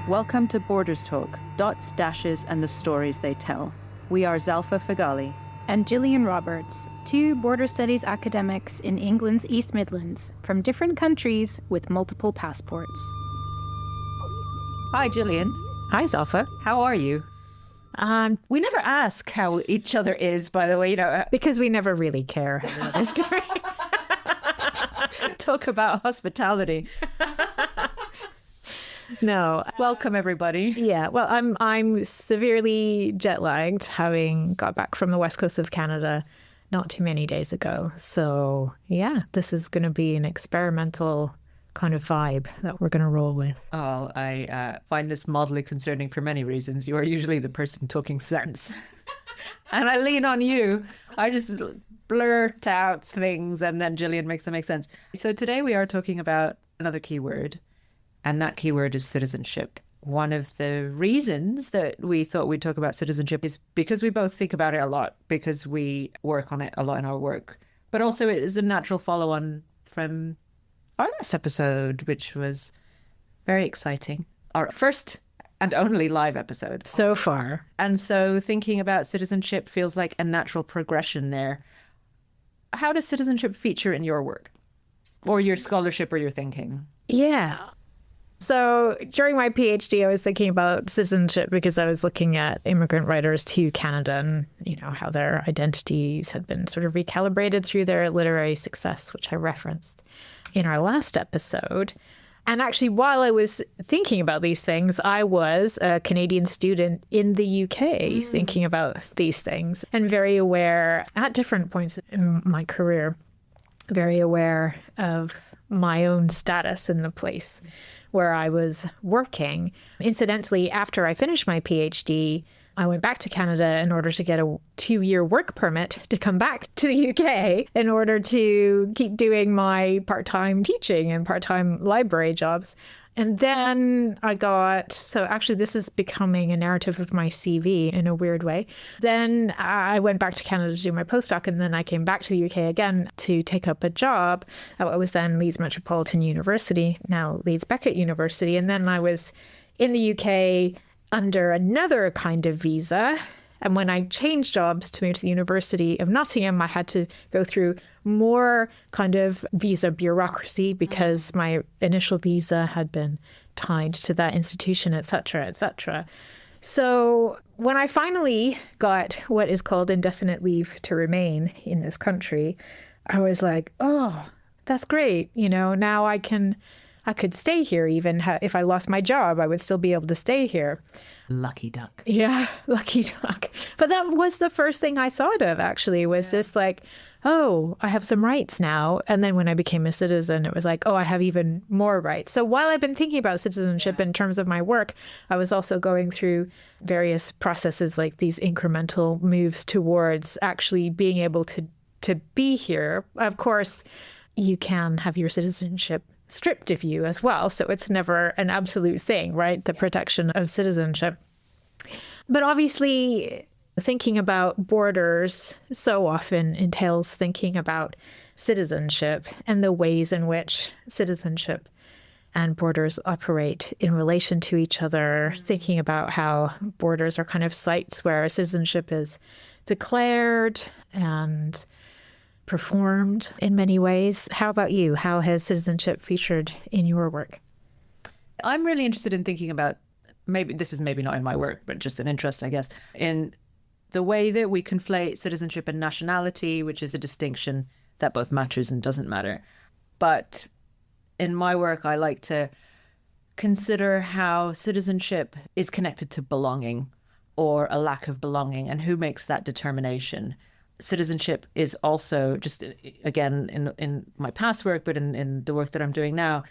Welcome to Borders Talk, dots, dashes, and the stories they tell. We are Zalfa Fagali and Gillian Roberts, two border studies academics in England's East Midlands from different countries with multiple passports. Hi, Gillian. Hi, Zalfa. How are you? We never ask how each other is, by the way, because we never really care how the other's doing. Talk about hospitality. No. Welcome, everybody. Yeah, well, I'm severely jet lagged, having got back from the west coast of Canada not too many days ago. So, yeah, this is going to be an experimental kind of vibe that we're going to roll with. Oh, I find this mildly concerning for many reasons. You are usually the person talking sense. And I lean on you. I just blurt out things and then Gillian makes them make sense. So today we are talking about another keyword. And that keyword is citizenship. One of the reasons that we thought we'd talk about citizenship is because we both think about it a lot, because we work on it a lot in our work. But also it is a natural follow-on from our last episode, which was very exciting. Our first and only live episode. So far. And so thinking about citizenship feels like a natural progression there. How does citizenship feature in your work? Or your scholarship or your thinking? Yeah. So during my PhD, I was thinking about citizenship because I was looking at immigrant writers to Canada and, how their identities had been sort of recalibrated through their literary success, which I referenced in our last episode. And actually, while I was thinking about these things, I was a Canadian student in the UK thinking about these things and very aware at different points in my career, very aware of my own status in the place where I was working. Incidentally, after I finished my PhD, I went back to Canada in order to get a 2-year work permit to come back to the UK in order to keep doing my part-time teaching and part-time library jobs. And then so actually this is becoming a narrative of my CV in a weird way. Then I went back to Canada to do my postdoc, and then I came back to the UK again to take up a job at what was then Leeds Metropolitan University, now Leeds Beckett University. And then I was in the UK under another kind of visa. And when I changed jobs to move to the University of Nottingham, I had to go through more kind of visa bureaucracy because my initial visa had been tied to that institution, et cetera, et cetera. So when I finally got what is called indefinite leave to remain in this country, I was like, oh, that's great. Now I could stay here. Even if I lost my job, I would still be able to stay here. Lucky duck. Yeah, lucky duck. But that was the first thing I thought of, actually, was this like, oh, I have some rights now. And then when I became a citizen, it was like, oh, I have even more rights. So while I've been thinking about citizenship in terms of my work, I was also going through various processes like these incremental moves towards actually being able to be here. Of course, you can have your citizenship stripped of you as well. So it's never an absolute thing, right? The protection of citizenship. But obviously, thinking about borders so often entails thinking about citizenship and the ways in which citizenship and borders operate in relation to each other, thinking about how borders are kind of sites where citizenship is declared and performed in many ways. How about you? How has citizenship featured in your work? I'm really interested in thinking about, maybe not in my work, but just an interest, I guess, in the way that we conflate citizenship and nationality, which is a distinction that both matters and doesn't matter. But in my work, I like to consider how citizenship is connected to belonging or a lack of belonging, and who makes that determination. Citizenship is also, just again in my past work, but in the work that I'm doing now,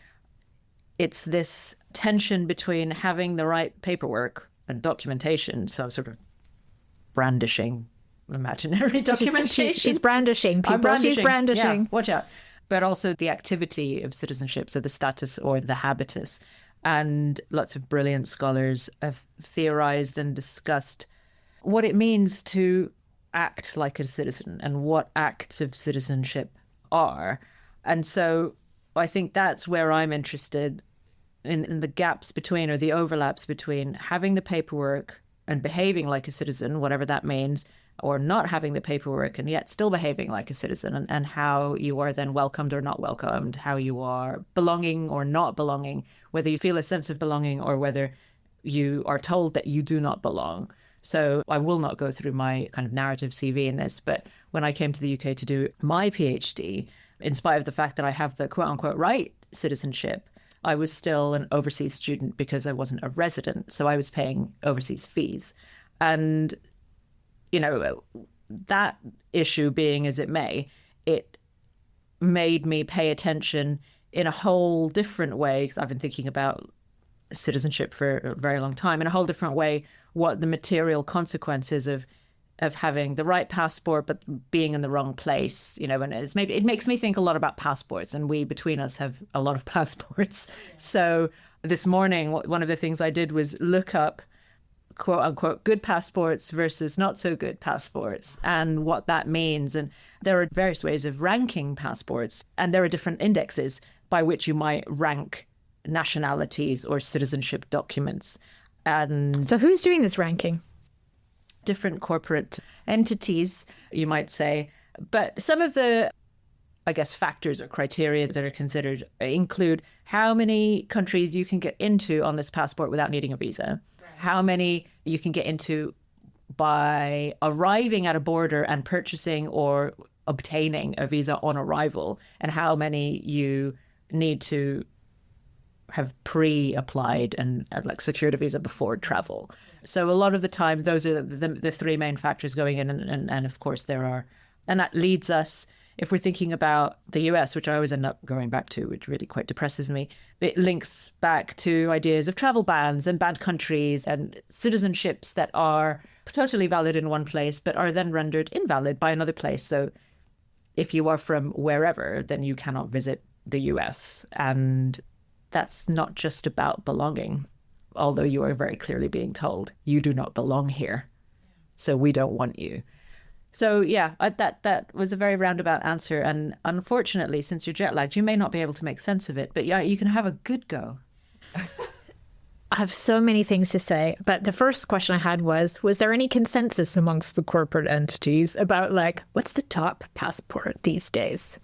it's this tension between having the right paperwork and documentation. So I'm sort of brandishing imaginary documentation. She's brandishing people. She's brandishing. Yeah, watch out. But also the activity of citizenship, so the status or the habitus. And lots of brilliant scholars have theorized and discussed what it means to act like a citizen and what acts of citizenship are. And so I think that's where I'm interested in the gaps between, or the overlaps between having the paperwork and behaving like a citizen, whatever that means, or not having the paperwork and yet still behaving like a citizen, and how you are then welcomed or not welcomed, how you are belonging or not belonging, whether you feel a sense of belonging or whether you are told that you do not belong. So I will not go through my kind of narrative CV in this, but when I came to the UK to do my PhD, in spite of the fact that I have the quote unquote right citizenship, I was still an overseas student because I wasn't a resident. So I was paying overseas fees. And that issue being as it may, it made me pay attention in a whole different way, because I've been thinking about citizenship for a very long time, in a whole different way, what the material consequences of having the right passport but being in the wrong place, and it makes me think a lot about passports, and we between us have a lot of passports. So this morning, one of the things I did was look up quote unquote good passports versus not so good passports and what that means. And there are various ways of ranking passports, and there are different indexes by which you might rank nationalities or citizenship documents. And so who's doing this ranking? Different corporate entities, you might say. But some of the, I guess, factors or criteria that are considered include how many countries you can get into on this passport without needing a visa, how many you can get into by arriving at a border and purchasing or obtaining a visa on arrival, and how many you need to have pre-applied and secured a visa before travel. So a lot of the time, those are the three main factors going in. And of course, and that leads us, if we're thinking about the US, which I always end up going back to, which really quite depresses me, it links back to ideas of travel bans and banned countries and citizenships that are totally valid in one place, but are then rendered invalid by another place. So if you are from wherever, then you cannot visit the US. And that's not just about belonging, although you are very clearly being told you do not belong here, so we don't want you. So yeah, that was a very roundabout answer. And unfortunately, since you're jet lagged, you may not be able to make sense of it, but yeah, you can have a good go. I have so many things to say, but the first question I had was there any consensus amongst the corporate entities about what's the top passport these days?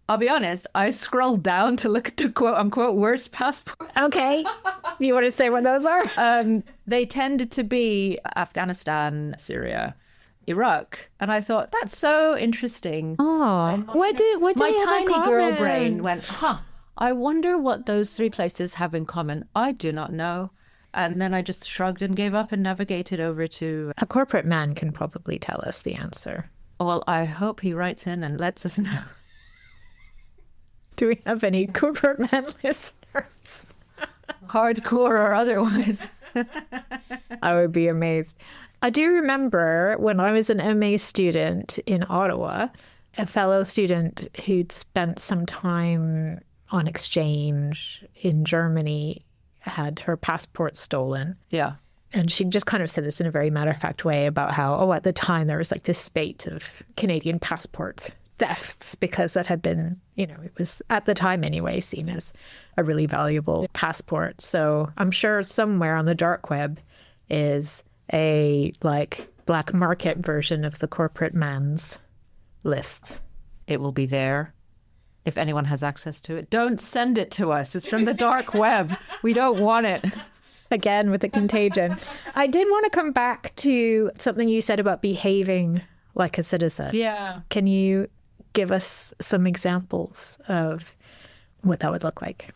I'll be honest, I scrolled down to look at the quote-unquote worst passports. Okay. You want to say what those are? They tended to be Afghanistan, Syria, Iraq. And I thought, that's so interesting. Oh, what do my they have tiny in common? girl brain went, I wonder what those three places have in common. I do not know. And then I just shrugged and gave up and navigated over to... A corporate man can probably tell us the answer. Well, I hope he writes in and lets us know. Do we have any corporate man listeners? Hardcore or otherwise. I would be amazed. I do remember when I was an MA student in Ottawa, a fellow student who'd spent some time on exchange in Germany had her passport stolen. Yeah. And she just kind of said this in a very matter-of-fact way about how, at the time there was this spate of Canadian passport thefts because that had been, it was at the time anyway seen as a really valuable passport. So I'm sure somewhere on the dark web is a black market version of the corporate man's list. It will be there if anyone has access to it. Don't send it to us. It's from the dark web. We don't want it. Again, with the contagion. I did want to come back to something you said about behaving like a citizen. Yeah. Can you give us some examples of what that would look like?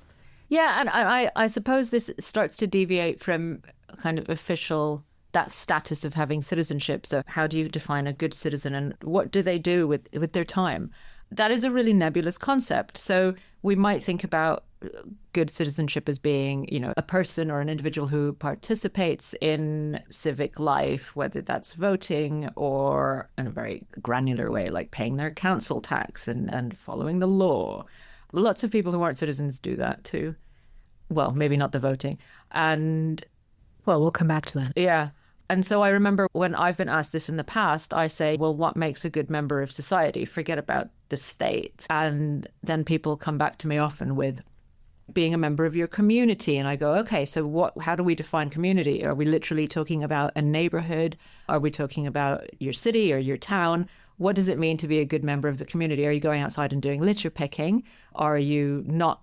Yeah, and I suppose this starts to deviate from kind of official, that status of having citizenship. So how do you define a good citizen and what do they do with their time? That is a really nebulous concept. So we might think about good citizenship as being, a person or an individual who participates in civic life, whether that's voting or in a very granular way, like paying their council tax and following the law. Lots of people who aren't citizens do that too. Well, maybe not the voting. And well, we'll come back to that. Yeah. And so I remember when I've been asked this in the past, I say, well, what makes a good member of society? Forget about the state. And then people come back to me often with, being a member of your community. And I go, okay, so how do we define community? Are we literally talking about a neighborhood? Are we talking about your city or your town? What does it mean to be a good member of the community? Are you going outside and doing litter picking? Are you not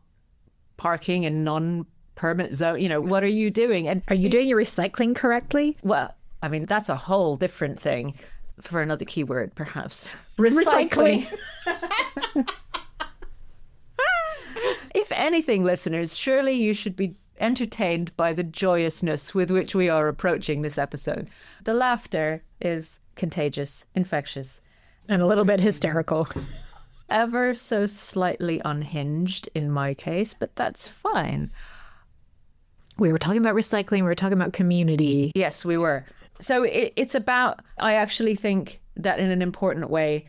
parking in non-permit zone? What are you doing? And are you doing your recycling correctly? Well, I mean, that's a whole different thing for another keyword, perhaps. Recycling. If anything, listeners, surely you should be entertained by the joyousness with which we are approaching this episode. The laughter is contagious, infectious, and a little bit hysterical. Ever so slightly unhinged in my case, but that's fine. We were talking about recycling. We were talking about community. Yes, we were. So it's about, I actually think that in an important way,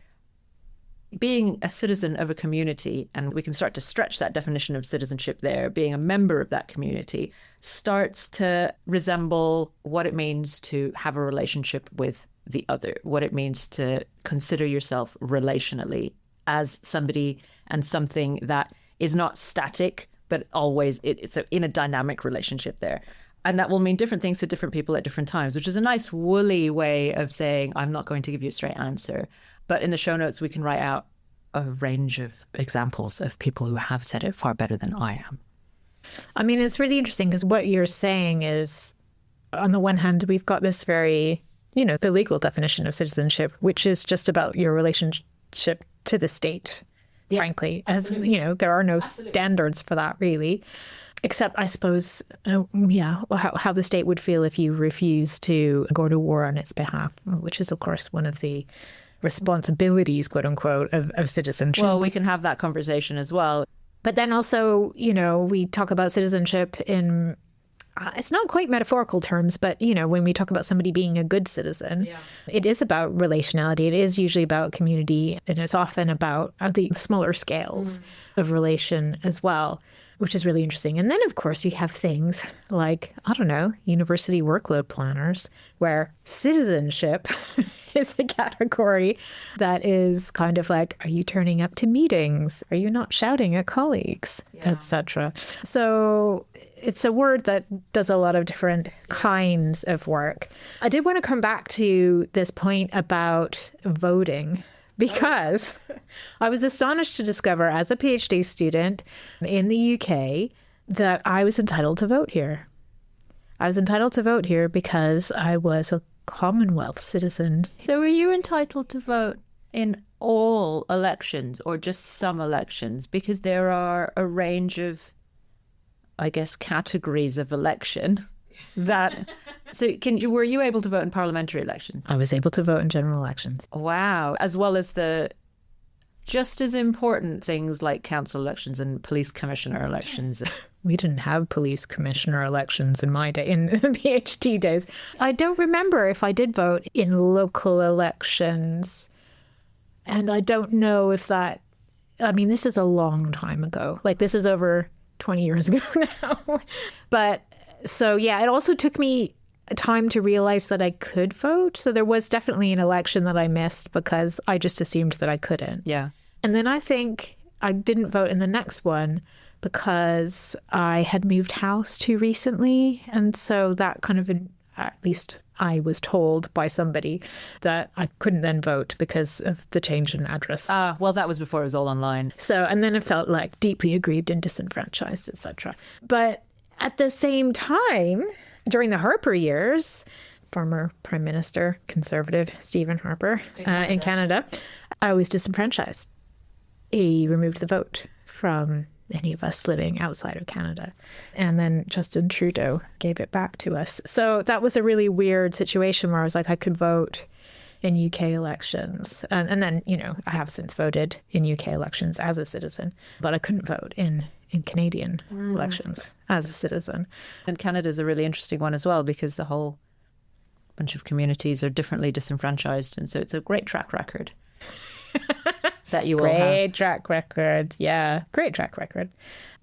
being a citizen of a community, and we can start to stretch that definition of citizenship there, being a member of that community starts to resemble what it means to have a relationship with the other, what it means to consider yourself relationally as somebody and something that is not static, but always it's in a dynamic relationship there. And that will mean different things to different people at different times, which is a nice woolly way of saying, I'm not going to give you a straight answer. But in the show notes, we can write out a range of examples of people who have said it far better than I am. I mean, it's really interesting because what you're saying is, on the one hand, we've got this very, the legal definition of citizenship, which is just about your relationship to the state, frankly, as, there are no standards for that really. Except, I suppose, how the state would feel if you refuse to go to war on its behalf, which is, of course, one of the responsibilities, quote unquote, of citizenship. Well, we can have that conversation as well. But then also, we talk about citizenship in, it's not quite metaphorical terms, but, when we talk about somebody being a good citizen, it is about relationality. It is usually about community, and it's often about the smaller scales of relation as well, which is really interesting. And then, of course, you have things like, university workload planners, where citizenship is the category that is kind of like, are you turning up to meetings? Are you not shouting at colleagues, etc.? So it's a word that does a lot of different kinds of work. I did want to come back to this point about voting, because I was astonished to discover as a PhD student in the UK that I was entitled to vote here. I was entitled to vote here because I was a Commonwealth citizen. So were you entitled to vote in all elections or just some elections? Because there are a range of, I guess, categories of election that... So were you able to vote in parliamentary elections? I was able to vote in general elections. Wow. As well as the just as important things like council elections and police commissioner elections. We didn't have police commissioner elections in my day, in the PhD days. I don't remember if I did vote in local elections. And I don't know if that, this is a long time ago. Like, this is over 20 years ago now. But so, it also took me time to realize that I could vote. So there was definitely an election that I missed because I just assumed that I couldn't. Yeah. And then I think I didn't vote in the next one because I had moved house too recently. And so that kind of, at least I was told by somebody that I couldn't then vote because of the change in address. Well, that was before it was all online. So, and then it felt like deeply aggrieved and disenfranchised, etc. But at the same time, during the Harper years, former Prime Minister, Conservative Stephen Harper in Canada, I was disenfranchised. He removed the vote from any of us living outside of Canada. And then Justin Trudeau gave it back to us. So that was a really weird situation where I was like, I could vote in UK elections. And then, I have since voted in UK elections as a citizen, but I couldn't vote in Canadian elections as a citizen. And Canada's a really interesting one as well, because the whole bunch of communities are differently disenfranchised. And so it's a great track record that you will have. Great track record. Yeah, great track record.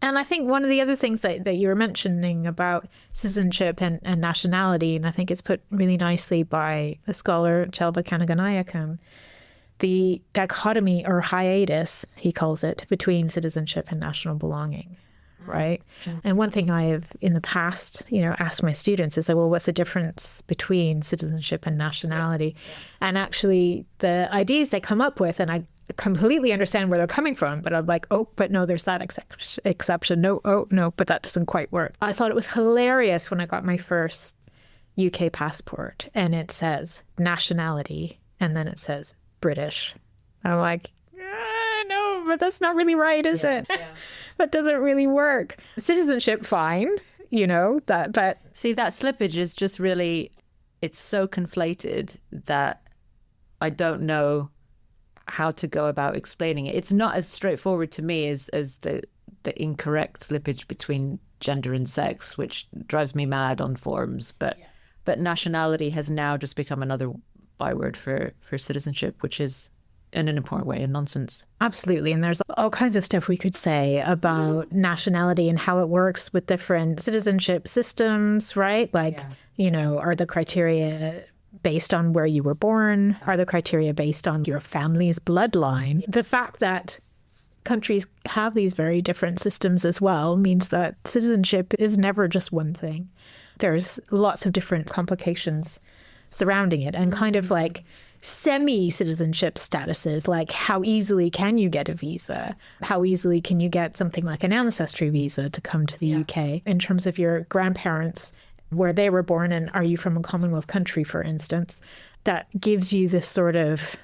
And I think one of the other things that you were mentioning about citizenship and nationality, and I think it's put really nicely by the scholar Chelba Kanaganayakam, the dichotomy or hiatus, he calls it, between citizenship and national belonging. right? And one thing I have in the past, asked my students is, well, what's the difference between citizenship and nationality? And actually the ideas they come up with, and I completely understand where they're coming from, but I'm like, oh, but no, there's that exception. No, oh, no, but that doesn't quite work. I thought it was hilarious when I got my first UK passport and it says nationality and then it says British. I'm like, no, but that's not really right, is it? Yeah. That doesn't really work. Citizenship, fine, but... See, that slippage is just really, it's so conflated that I don't know how to go about explaining it. It's not as straightforward to me as the incorrect slippage between gender and sex, which drives me mad on forms. But nationality has now just become another byword for citizenship, which is in an important way a nonsense. Absolutely. And there's all kinds of stuff we could say about nationality and how it works with different citizenship systems, right? Like, are the criteria based on where you were born? Are the criteria based on your family's bloodline? The fact that countries have these very different systems as well means that citizenship is never just one thing. There's lots of different complications surrounding it and kind of like semi-citizenship statuses, like how easily can you get a visa? How easily can you get something like an ancestry visa to come to the UK in terms of your grandparents, where they were born, and are you from a Commonwealth country, for instance? That gives you this sort of,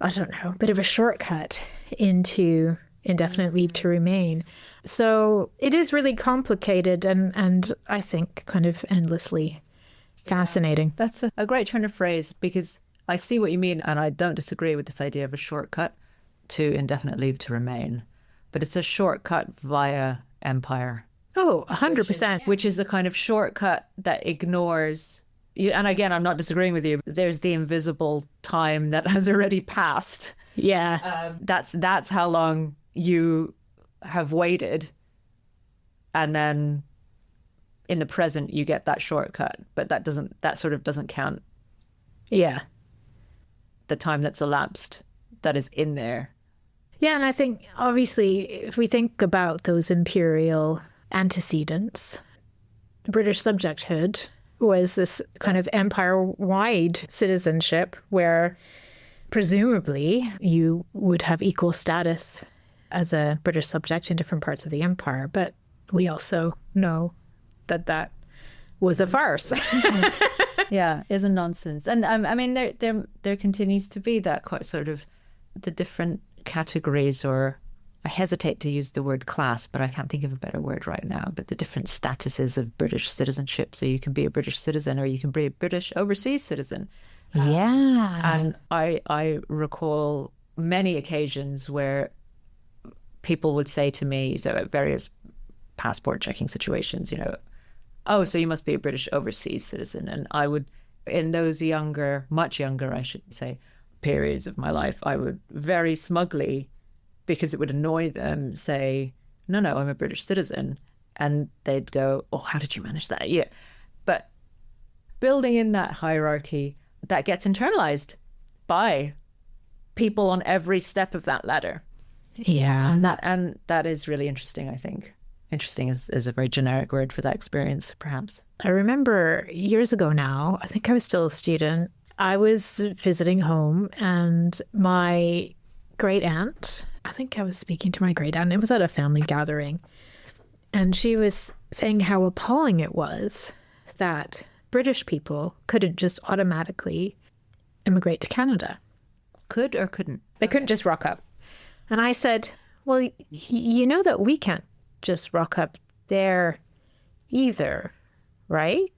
I don't know, bit of a shortcut into indefinite leave to remain. So it is really complicated and I think kind of endlessly fascinating. That's a great turn of phrase, because I see what you mean, and I don't disagree with this idea of a shortcut to indefinite leave to remain. But it's a shortcut via empire. Oh, 100%. Which is a kind of shortcut that ignores, and again, I'm not disagreeing with you, there's the invisible time that has already passed. Yeah. That's how long you have waited. And then in the present, you get that shortcut. But that sort of doesn't count. Yeah. The time that's elapsed that is in there. Yeah, and I think, obviously, if we think about those imperial antecedents, British subjecthood was this kind of empire-wide citizenship where presumably you would have equal status as a British subject in different parts of the empire. But we also know that was a farce. Yeah, is a nonsense. And I mean, there continues to be that quite sort of the different categories, or I hesitate to use the word class, but I can't think of a better word right now, but the different statuses of British citizenship. So you can be a British citizen or you can be a British overseas citizen. Yeah. And I recall many occasions where people would say to me, so at various passport checking situations, oh, so you must be a British overseas citizen. And I would, in those younger, much younger, I should say, periods of my life, I would very smugly, because it would annoy them, say, no, I'm a British citizen. And they'd go, oh, how did you manage that? Yeah. But building in that hierarchy, that gets internalized by people on every step of that ladder. Yeah. And that is really interesting, I think. Interesting is a very generic word for that experience, perhaps. I remember years ago now, I think I was still a student, I was visiting home and my great aunt, I think I was speaking to my great aunt, it was at a family gathering, and she was saying how appalling it was that British people couldn't just automatically immigrate to Canada. Could or couldn't? They couldn't just rock up. And I said, well, you know that we can't just rock up there either, right?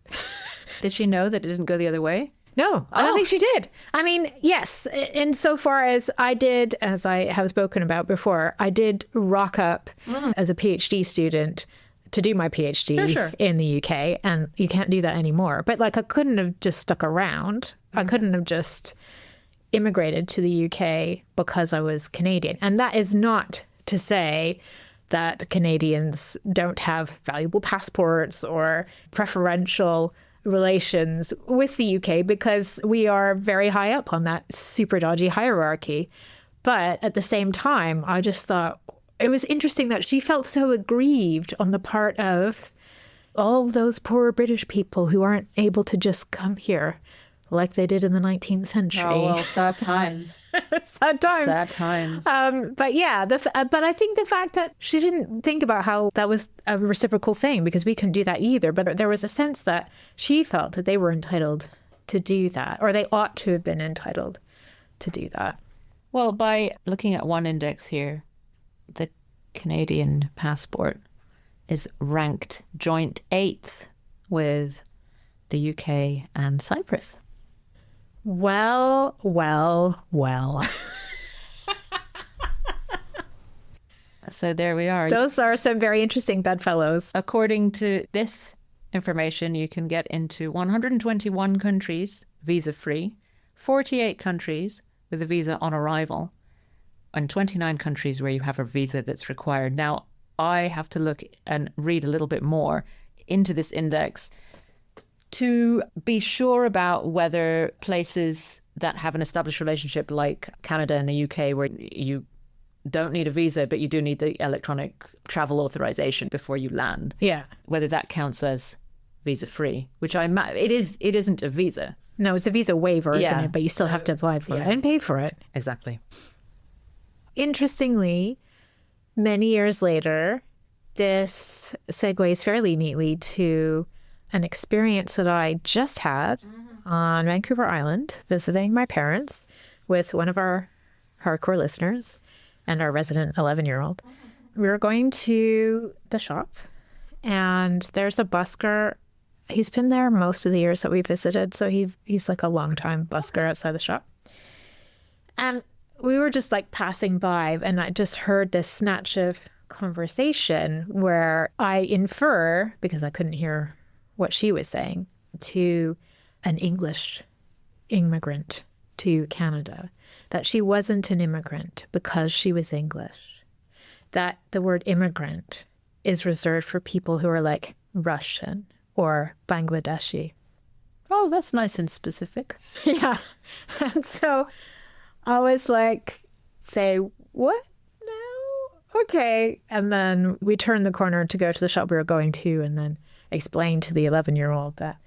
Did she know that it didn't go the other way? No, I don't think she did. I mean, yes, insofar as I did, as I have spoken about before, I did rock up as a PhD student to do my PhD in the UK, and you can't do that anymore. But like, I couldn't have just stuck around. I couldn't have just immigrated to the UK because I was Canadian. And that is not to say that Canadians don't have valuable passports or preferential relations with the UK, because we are very high up on that super dodgy hierarchy. But at the same time, I just thought, it was interesting that she felt so aggrieved on the part of all those poor British people who aren't able to just come here like they did in the 19th century. Oh, well, sad times. Sad times. Sad times. But yeah, but I think the fact that she didn't think about how that was a reciprocal thing, because we couldn't do that either. But there was a sense that she felt that they were entitled to do that, or they ought to have been entitled to do that. Well, by looking at one index here, the Canadian passport is ranked joint 8th with the UK and Cyprus. Well. So there we are. Those are some very interesting bedfellows. According to this information, you can get into 121 countries visa-free, 48 countries with a visa on arrival, and 29 countries where you have a visa that's required. Now, I have to look and read a little bit more into this index to be sure about whether places that have an established relationship like Canada and the UK, where you don't need a visa, but you do need the electronic travel authorization before you land. Yeah. Whether that counts as visa-free, which it isn't a visa. No, it's a visa waiver, isn't Yeah. it? But you still have to apply for it Yeah. and pay for it. Exactly. Interestingly, many years later, this segues fairly neatly to an experience that I just had on Vancouver Island, visiting my parents with one of our hardcore listeners and our resident 11-year-old. We were going to the shop, and there's a busker. He's been there most of the years that we visited, so he's like a long-time busker outside the shop. And we were just like passing by, and I just heard this snatch of conversation where I infer, because I couldn't hear what she was saying, to an English immigrant to Canada, that she wasn't an immigrant because she was English, that the word immigrant is reserved for people who are like Russian or Bangladeshi. Oh, that's nice and specific. Yeah. And so I was like, say, what? No? Okay. And then we turned the corner to go to the shop we were going to, and then explained to the 11-year-old that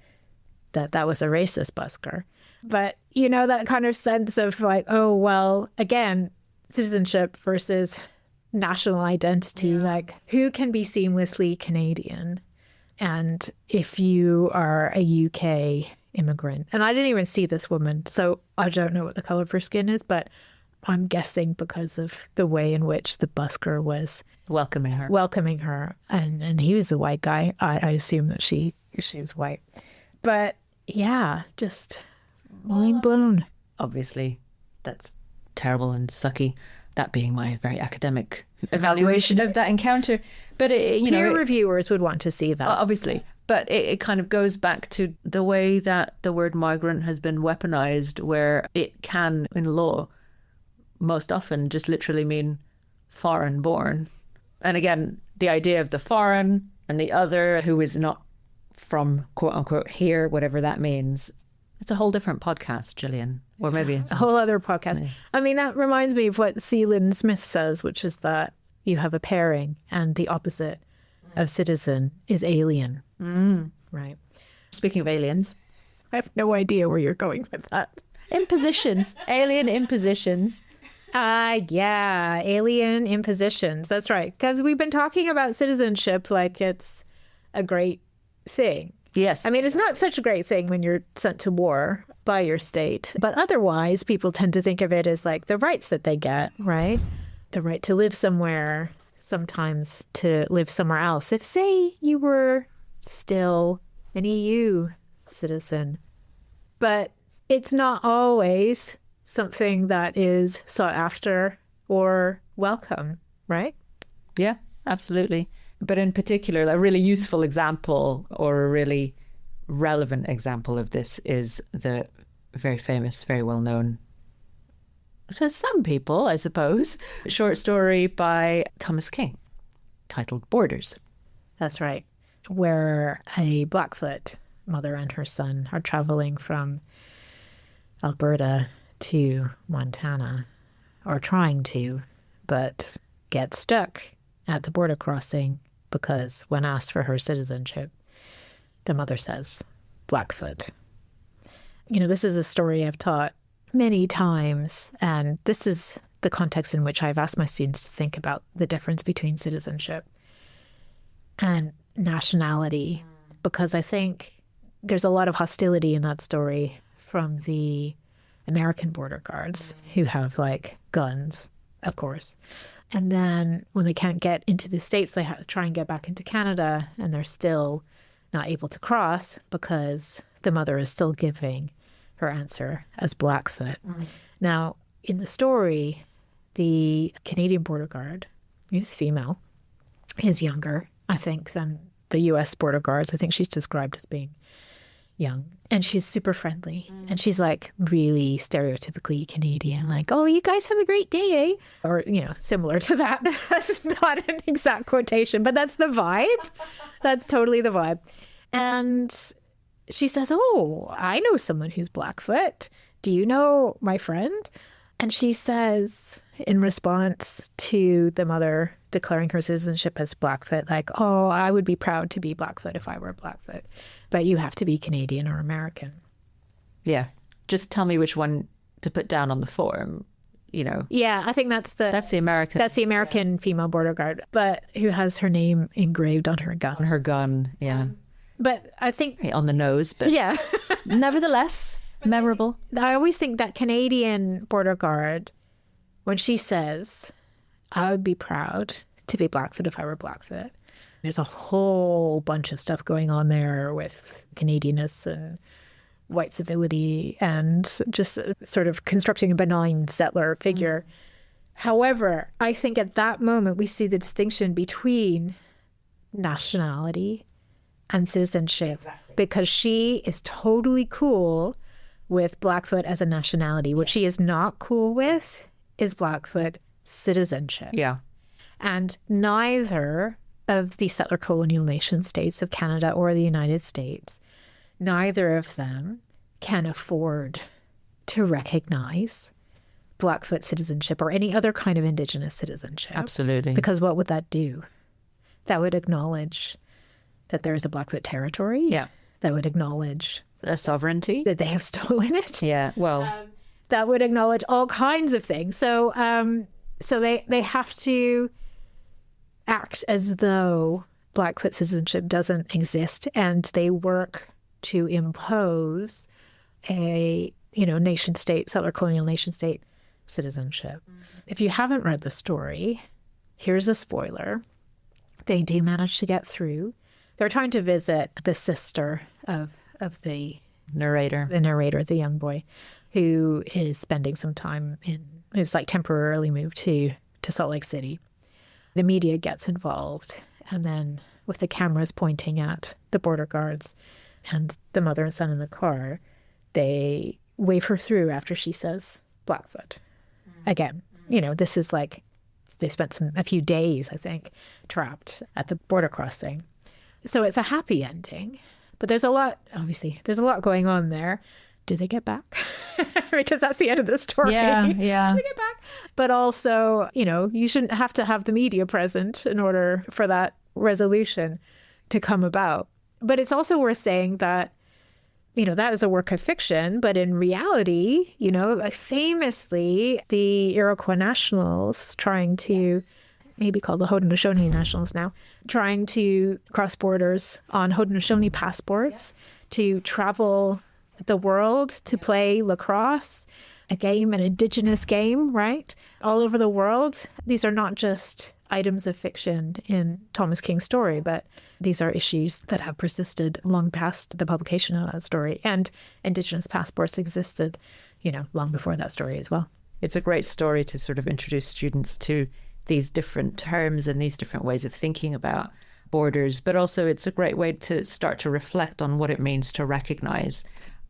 was a racist busker. But, you know, that kind of sense of like, oh, well, again, citizenship versus national identity, like who can be seamlessly Canadian? And if you are a UK immigrant, and I didn't even see this woman, so I don't know what the color of her skin is, but I'm guessing because of the way in which the busker was Welcoming her. And he was a white guy. I assume that she was white. But yeah, just mind blown. Obviously, that's terrible and sucky. That being my very academic evaluation of that encounter. But Peer reviewers would want to see that. Obviously. But it kind of goes back to the way that the word migrant has been weaponized, where it can, in law, most often just literally mean foreign born. And again, the idea of the foreign and the other who is not from quote unquote here, whatever that means. It's a whole different podcast, Gillian. Or maybe it's a whole other podcast. Yeah. I mean, that reminds me of what C. Lynn Smith says, which is that you have a pairing and the opposite of citizen is alien. Right. Speaking of aliens, I have no idea where you're going with that. Impositions. Alien impositions. Yeah, alien impositions. That's right. Because we've been talking about citizenship like it's a great thing. Yes. I mean, it's not such a great thing when you're sent to war by your state. But otherwise, people tend to think of it as like the rights that they get, right? The right to live somewhere, sometimes to live somewhere else. If, say, you were still an EU citizen. But it's not always something that is sought after or welcome, right? Yeah, absolutely. But in particular, a really useful example or a really relevant example of this is the very famous, very well-known, to some people, I suppose, short story by Thomas King titled Borders. That's right. Where a Blackfoot mother and her son are traveling from Alberta to Montana, or trying to, but gets stuck at the border crossing because when asked for her citizenship, the mother says, Blackfoot. This is a story I've taught many times, and this is the context in which I've asked my students to think about the difference between citizenship and nationality, because I think there's a lot of hostility in that story from the American border guards who have guns, of course. And then when they can't get into the States, they have to try and get back into Canada, and they're still not able to cross because the mother is still giving her answer as Blackfoot. Now, in the story, the Canadian border guard, who's female, is younger, I think, than the US border guards. I think she's described as being young. And she's super friendly. And she's really stereotypically Canadian, oh, you guys have a great day, eh? Or, similar to that. That's not an exact quotation, but that's the vibe. That's totally the vibe. And she says, oh, I know someone who's Blackfoot. Do you know my friend? And she says, in response to the mother declaring her citizenship as Blackfoot, oh, I would be proud to be Blackfoot if I were Blackfoot, but you have to be Canadian or American. Yeah. Just tell me which one to put down on the form, Yeah, I think that's the American. That's the American female border guard, but who has her name engraved on her gun. On her gun, yeah. But I think... on the nose, but yeah. Nevertheless, memorable. I always think that Canadian border guard, when she says, I would be proud to be Blackfoot if I were Blackfoot, there's a whole bunch of stuff going on there with Canadianness and white civility and just sort of constructing a benign settler figure. However, I think at that moment we see the distinction between nationality and citizenship, because she is totally cool with Blackfoot as a nationality. What she is not cool with is Blackfoot citizenship. Yeah. And neither of the settler colonial nation states of Canada or the United States, neither of them can afford to recognize Blackfoot citizenship or any other kind of Indigenous citizenship. Absolutely. Because what would that do? That would acknowledge that there is a Blackfoot territory. Yeah. That would acknowledge a sovereignty. That they have stolen it. Yeah. Well, that would acknowledge all kinds of things. So they have to act as though Blackfoot citizenship doesn't exist, and they work to impose a nation state, settler colonial nation state citizenship. If you haven't read the story, here's a spoiler. They do manage to get through. They're trying to visit the sister of the narrator, the young boy, who is spending some time who's temporarily moved to Salt Lake City. The media gets involved, and then with the cameras pointing at the border guards and the mother and son in the car, they wave her through after she says Blackfoot. Again, this is they spent a few days, I think, trapped at the border crossing. So it's a happy ending, but there's a lot going on there. Do they get back? Because that's the end of the story. Yeah. Do they get back? But also, you shouldn't have to have the media present in order for that resolution to come about. But it's also worth saying that, that is a work of fiction. But in reality, famously, the Iroquois nationals trying to, maybe called the Haudenosaunee nationals now, trying to cross borders on Haudenosaunee passports to travel the world to play lacrosse, an Indigenous game, right? All over the world. These are not just items of fiction in Thomas King's story, but these are issues that have persisted long past the publication of that story. And Indigenous passports existed, long before that story as well. It's a great story to sort of introduce students to these different terms and these different ways of thinking about borders, but also it's a great way to start to reflect on what it means to recognize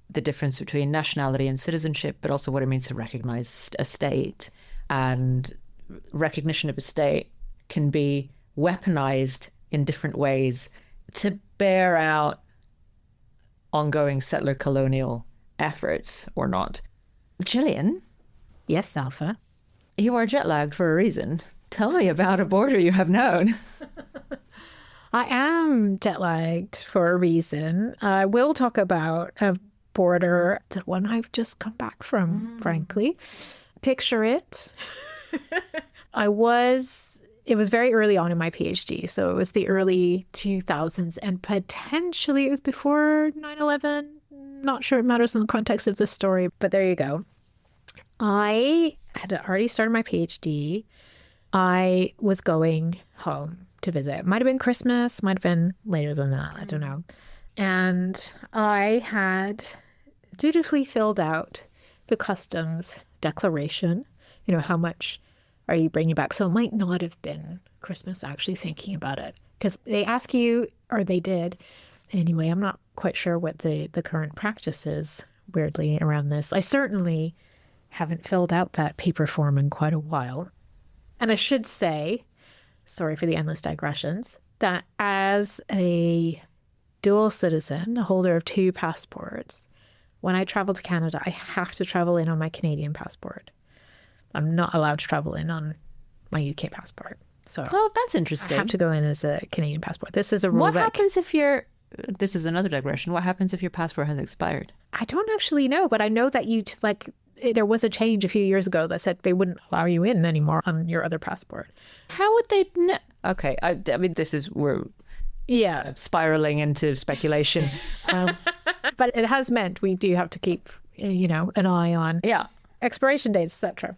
the difference between nationality and citizenship, but also what it means to recognize a state. And recognition of a state can be weaponized in different ways to bear out ongoing settler colonial efforts or not. Gillian? Yes, Alpha? You are jet lagged for a reason. Tell me about a border you have known. I am jet lagged for a reason. I will talk about a border, the one I've just come back from, frankly. Picture it. It was very early on in my PhD. So it was the early 2000s, and potentially it was before 9/11. Not sure it matters in the context of this story, but there you go. I had already started my PhD. I was going home to visit. It might have been Christmas, might have been later than that. I don't know. And I had dutifully filled out the customs declaration. You know, how much are you bringing back? So it might not have been Christmas, actually, thinking about it. Because they ask you, or they did. Anyway, I'm not quite sure what the current practice is, weirdly, around this. I certainly haven't filled out that paper form in quite a while. And I should say, sorry for the endless digressions, that as a dual citizen, a holder of 2 passports, when I travel to Canada, I have to travel in on my Canadian passport. I'm not allowed to travel in on my UK passport. So Oh, that's interesting. I have to go in as a Canadian passport. This is a rule What that happens if this is another digression. What happens if your passport has expired? I don't actually know, but I know that there was a change a few years ago that said they wouldn't allow you in anymore on your other passport. How would they know? Okay, I mean, we're spiraling into speculation. But it has meant we do have to keep, an eye on expiration dates, etc.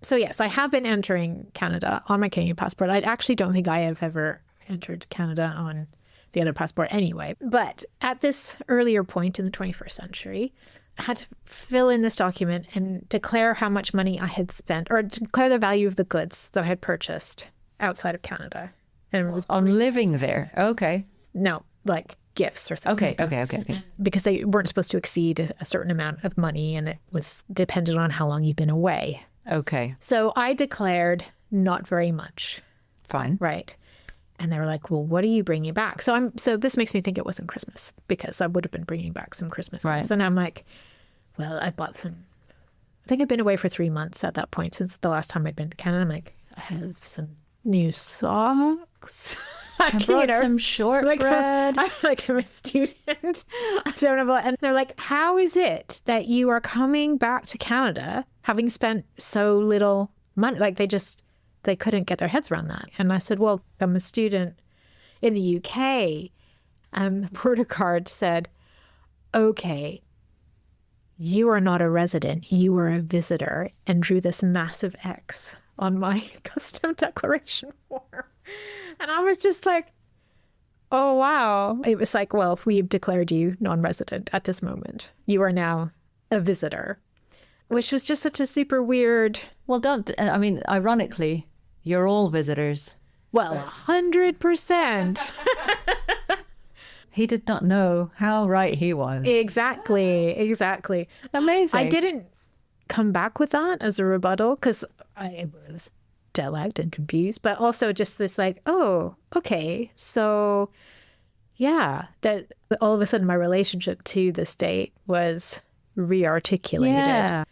So yes, I have been entering Canada on my Canadian passport. I actually don't think I have ever entered Canada on the other passport anyway. But at this earlier point in the 21st century, I had to fill in this document and declare how much money I had spent, or declare the value of the goods that I had purchased outside of Canada. And it was on living there. Okay. No, like gifts or something. Okay. Because they weren't supposed to exceed a certain amount of money, and it was dependent on how long you've been away. Okay. So I declared not very much. Fine. Right. And they were like, well, what are you bringing back? So this makes me think it wasn't Christmas, because I would have been bringing back some Christmas gifts. And I'm like, well, I bought some. I think I'd been away for 3 months at that point since the last time I'd been to Canada. I'm like, I have some new socks. I brought some shortbread. I'm like, I'm a student. I don't know. And they're like, how is it that you are coming back to Canada having spent so little money? Like they couldn't get their heads around that. And I said, well, I'm a student in the UK. And the border guard said, okay, you are not a resident, you are a visitor, and drew this massive X on my custom declaration form. And I was just like, oh, wow. It was like, well, we've declared you non-resident at this moment. You are now a visitor, which was just such a super weird. Well, ironically, you're all visitors. Well, 100%. He did not know how right he was. Exactly. Amazing. I didn't come back with that as a rebuttal because I was jet lagged and confused, but also just this like, oh, okay. So yeah, that all of a sudden my relationship to the state was rearticulated. Yeah.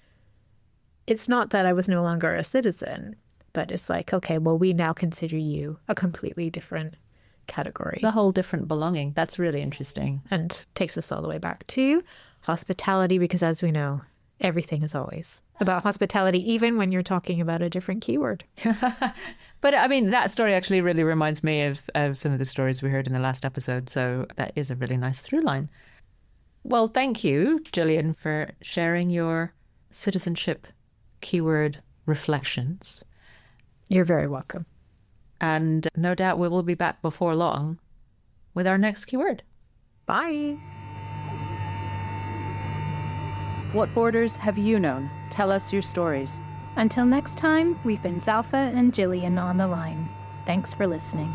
It's not that I was no longer a citizen, but it's like, okay, well, we now consider you a completely different category. The whole different belonging. That's really interesting. And takes us all the way back to hospitality, because as we know, everything is always about hospitality, even when you're talking about a different keyword. But I mean, that story actually really reminds me of some of the stories we heard in the last episode. So that is a really nice through line. Well, thank you, Gillian, for sharing your citizenship keyword reflections. You're very welcome. And no doubt we will be back before long with our next keyword. Bye. What borders have you known? Tell us your stories. Until next time, we've been Zalfa and Jillian on the line. Thanks for listening.